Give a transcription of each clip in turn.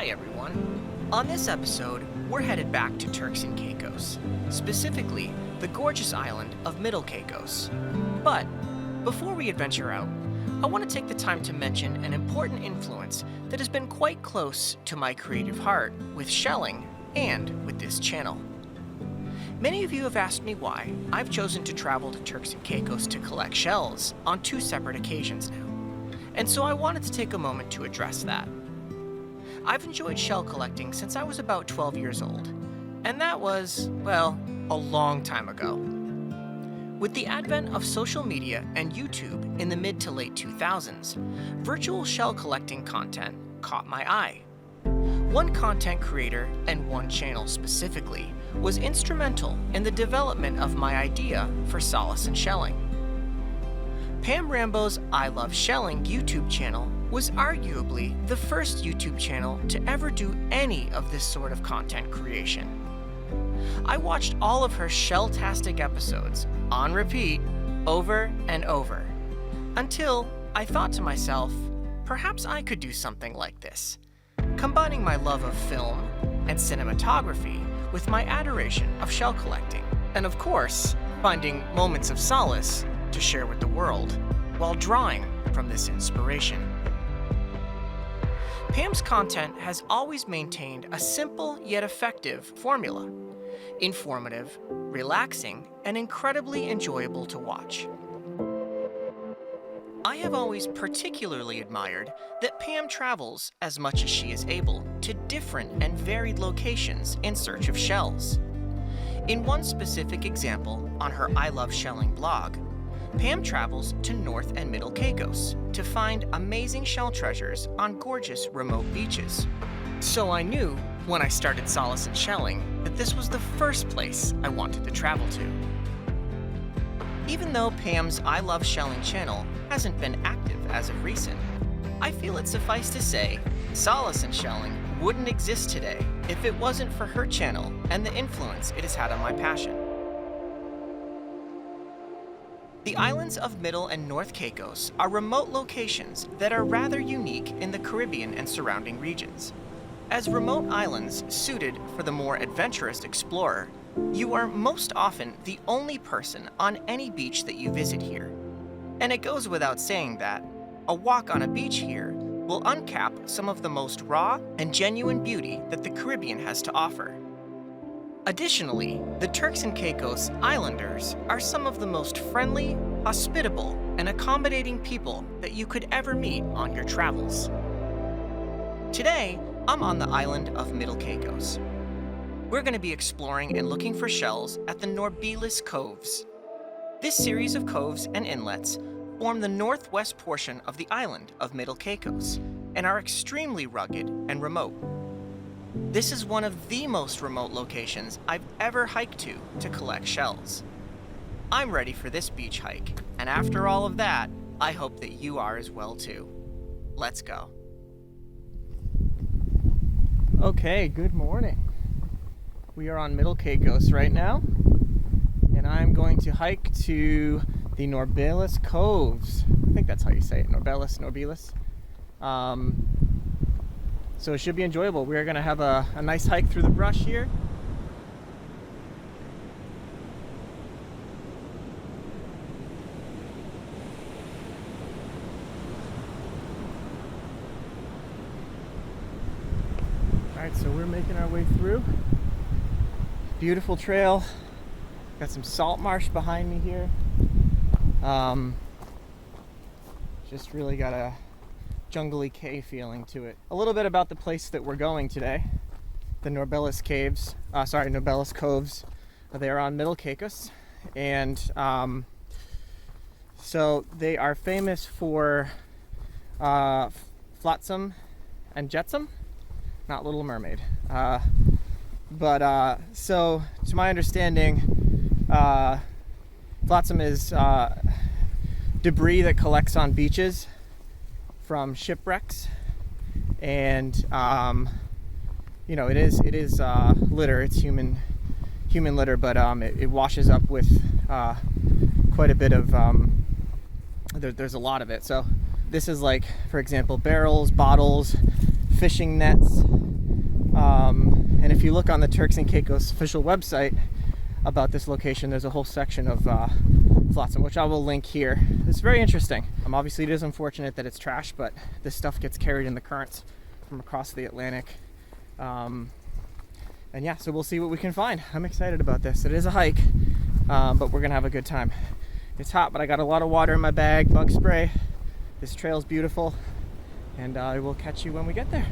Hi everyone. On this episode, we're headed back to Turks and Caicos, specifically the gorgeous island of Middle Caicos. But before we adventure out, I want to take the time to mention an important influence that has been quite close to my creative heart with shelling and with this channel. Many of you have asked me why I've chosen to travel to Turks and Caicos to collect shells on two separate occasions now, and so I wanted to take a moment to address that. I've enjoyed shell collecting since I was about 12 years old, and that was, well, a long time ago. With the advent of social media and YouTube in the mid to late 2000s, virtual shell collecting content caught my eye. One content creator, and one channel specifically, was instrumental in the development of my idea for Solaceinshelling. Pam Rambo's I Love Shelling YouTube channel was arguably the first YouTube channel to ever do any of this sort of content creation. I watched all of her shell-tastic episodes on repeat over and over until I thought to myself, perhaps I could do something like this, combining my love of film and cinematography with my adoration of shell collecting, and of course, finding moments of solace to share with the world while drawing from this inspiration. Pam's content has always maintained a simple yet effective formula: informative, relaxing, and incredibly enjoyable to watch. I have always particularly admired that Pam travels as much as she is able to different and varied locations in search of shells. In one specific example on her I Love Shelling blog, Pam travels to North and Middle Caicos to find amazing shell treasures on gorgeous remote beaches. So I knew when I started Solaceinshelling that this was the first place I wanted to travel to. Even though Pam's I Love Shelling channel hasn't been active as of recent, I feel it suffice to say Solaceinshelling wouldn't exist today if it wasn't for her channel and the influence it has had on my passion. The islands of Middle and North Caicos are remote locations that are rather unique in the Caribbean and surrounding regions. As remote islands suited for the more adventurous explorer, you are most often the only person on any beach that you visit here. And it goes without saying that a walk on a beach here will uncap some of the most raw and genuine beauty that the Caribbean has to offer. Additionally, the Turks and Caicos Islanders are some of the most friendly, hospitable, and accommodating people that you could ever meet on your travels. Today, I'm on the island of Middle Caicos. We're going to be exploring and looking for shells at the Norbelis Coves. This series of coves and inlets form the northwest portion of the island of Middle Caicos and are extremely rugged and remote. This is one of the most remote locations I've ever hiked to collect shells. I'm ready for this beach hike, and after all of that, I hope that you are as well too. Let's go. Okay, good morning. We are on Middle Caicos right now, and I'm going to hike to the Norbelis Coves. I think that's how you say it, Norbelis. So it should be enjoyable. We're going to have a nice hike through the brush here. Alright, so we're making our way through. Beautiful trail. Got some salt marsh behind me here. Just really got a jungly cave feeling to it. A little bit about the place that we're going today. The Norbelis Coves. They are on Middle Caicos, and so they are famous for flotsam and jetsam, not Little Mermaid. So to my understanding, flotsam is debris that collects on beaches from shipwrecks, and it is litter. It's human litter, but it washes up with quite a bit of there's a lot of it. So this is like, for example, barrels, bottles, fishing nets, And if you look on the Turks and Caicos official website about this location, there's a whole section of flotsam, which I will link here. It's very interesting. Obviously, it is unfortunate that it's trash, but this stuff gets carried in the currents from across the Atlantic. And yeah, so we'll see what we can find. I'm excited about this. It is a hike, but we're gonna have a good time. It's hot, but I got a lot of water in my bag, bug spray. This trail's beautiful, and I will catch you when we get there.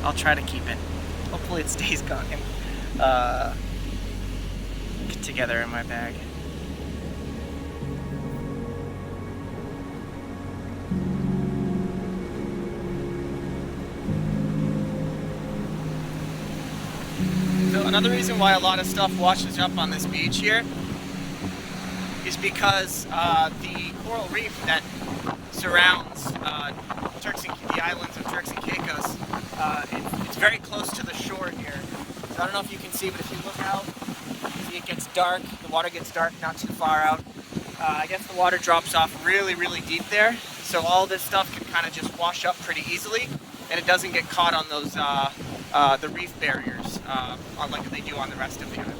I'll try to keep it. Hopefully it stays together in my bag. So another reason why a lot of stuff washes up on this beach here is because the coral reef that surrounds the islands of Turks and Caicos, it's very close to the shore here. So I don't know if you can see, but if you look out, see it gets dark. The water gets dark not too far out. I guess the water drops off really, really deep there. So all this stuff can kind of just wash up pretty easily, and it doesn't get caught on those the reef barriers like they do on the rest of the island.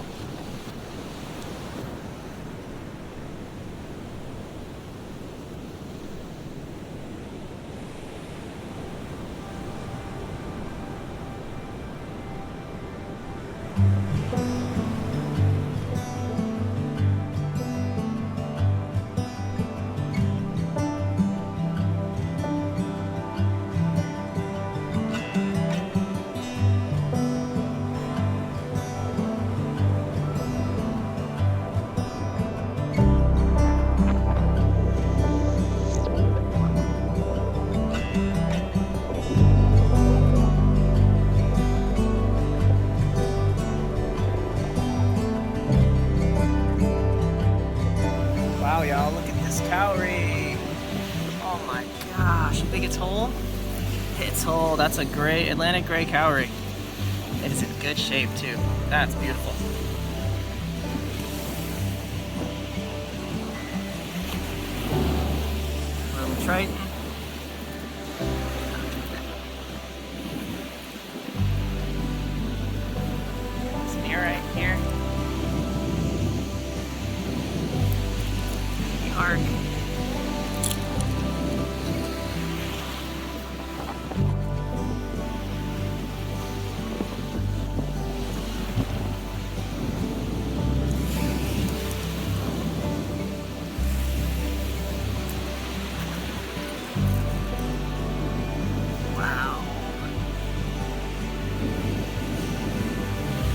Wow, y'all, look at this cowrie. Oh my gosh, you think it's whole? It's whole. That's a gray, Atlantic gray cowrie. It is in good shape too. That's beautiful. Little triton. Some here, right here. Arc. Wow.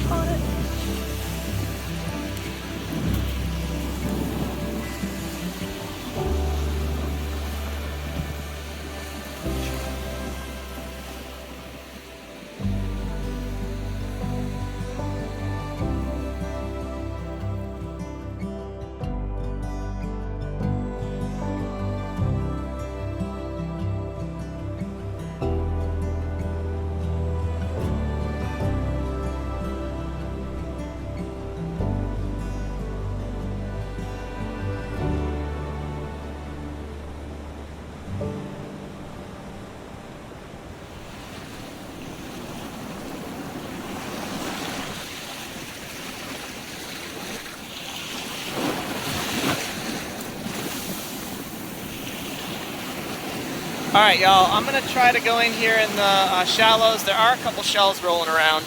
Caught it. All right, y'all, I'm gonna try to go in here in the shallows. There are a couple shells rolling around,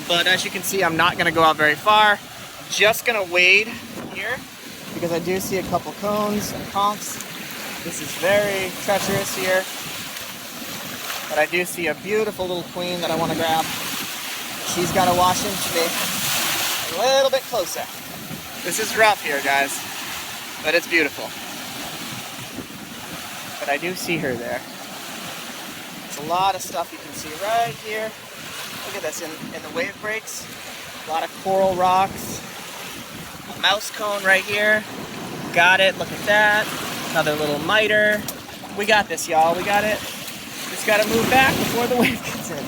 but as you can see, I'm not gonna go out very far. I'm just gonna wade here because I do see a couple cones and conchs. This is very treacherous here, but I do see a beautiful little queen that I wanna grab. She's gotta wash into me a little bit closer. This is rough here, guys, but it's beautiful. But I do see her there. There's a lot of stuff you can see right here. Look at this in the wave breaks. A lot of coral rocks. A mouse cone right here. Got it, look at that. Another little miter. We got this, y'all, we got it. Just gotta move back before the wave gets in.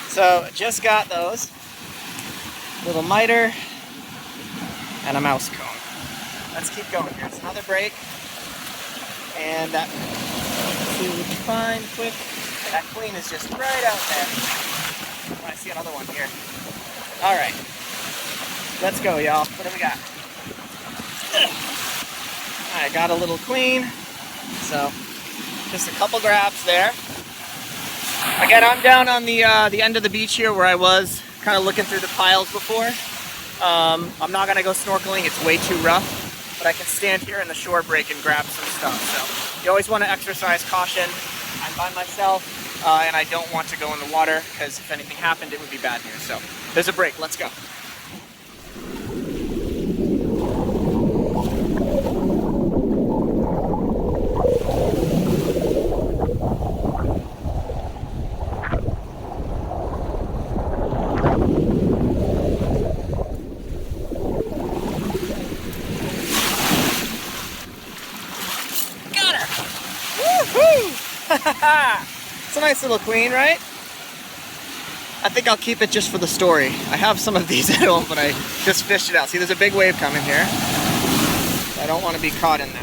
So, just got those. Little miter and a mouse cone. Let's keep going. Here's another break. And that, let's see what we can find quick. That queen is just right out there. I see another one here. All right, let's go, y'all. What do we got? I got a little queen. So, just a couple grabs there. Again, I'm down on the end of the beach here where I was kind of looking through the piles before. I'm not gonna go snorkeling, it's way too rough. But I can stand here in the shore break and grab some stuff. So you always want to exercise caution. I'm by myself. and I don't want to go in the water because if anything happened, it would be bad news. So there's a break. Let's go. It's a nice little queen, right? I think I'll keep it just for the story. I have some of these at home, but I just fished it out. See, there's a big wave coming here. I don't want to be caught in that.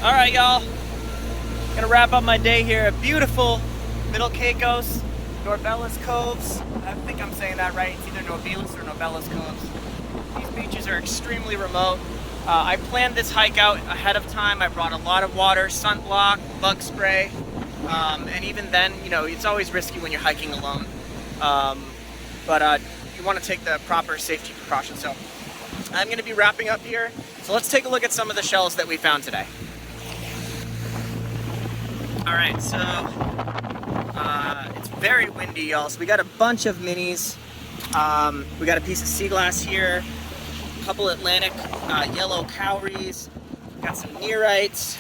All right, y'all. Gonna wrap up my day here at beautiful Middle Caicos, Norbelis Coves. I think I'm saying that right. It's either Norbelis or Norbelis Coves. These beaches are extremely remote. I planned this hike out ahead of time. I brought a lot of water, sunblock, bug spray, and even then, you know, it's always risky when you're hiking alone. But you want to take the proper safety precautions. So I'm gonna be wrapping up here. So let's take a look at some of the shells that we found today. All right, so it's very windy, y'all. So we got a bunch of minis. We got a piece of sea glass here, a couple Atlantic yellow cowries, got some nearites.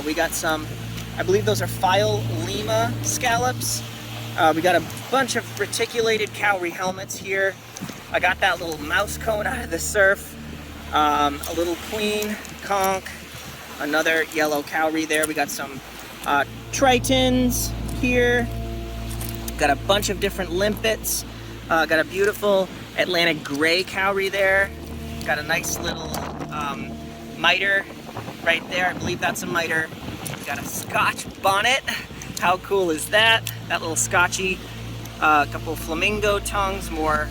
We got some, I believe those are file lima scallops. We got a bunch of reticulated cowrie helmets here. I got that little mouse cone out of the surf, a little queen conch, another yellow cowrie there. We got some tritons here. Got a bunch of different limpets. Got a beautiful Atlantic gray cowrie there. Got a nice little miter right there. I believe that's a miter. Got a Scotch bonnet. How cool is that? That little Scotchy. A couple flamingo tongues, more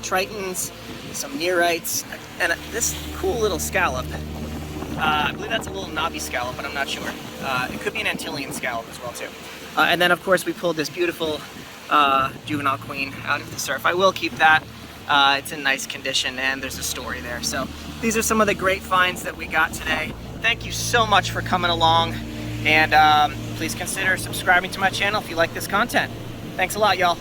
tritons, some nearites, and this cool little scallop. I believe that's a little knobby scallop, but I'm not sure. It could be an Antillean scallop as well too. And then of course we pulled this beautiful juvenile queen out of the surf. I will keep that. It's in nice condition and there's a story there. So these are some of the great finds that we got today. Thank you so much for coming along, and please consider subscribing to my channel if you like this content. Thanks a lot, y'all.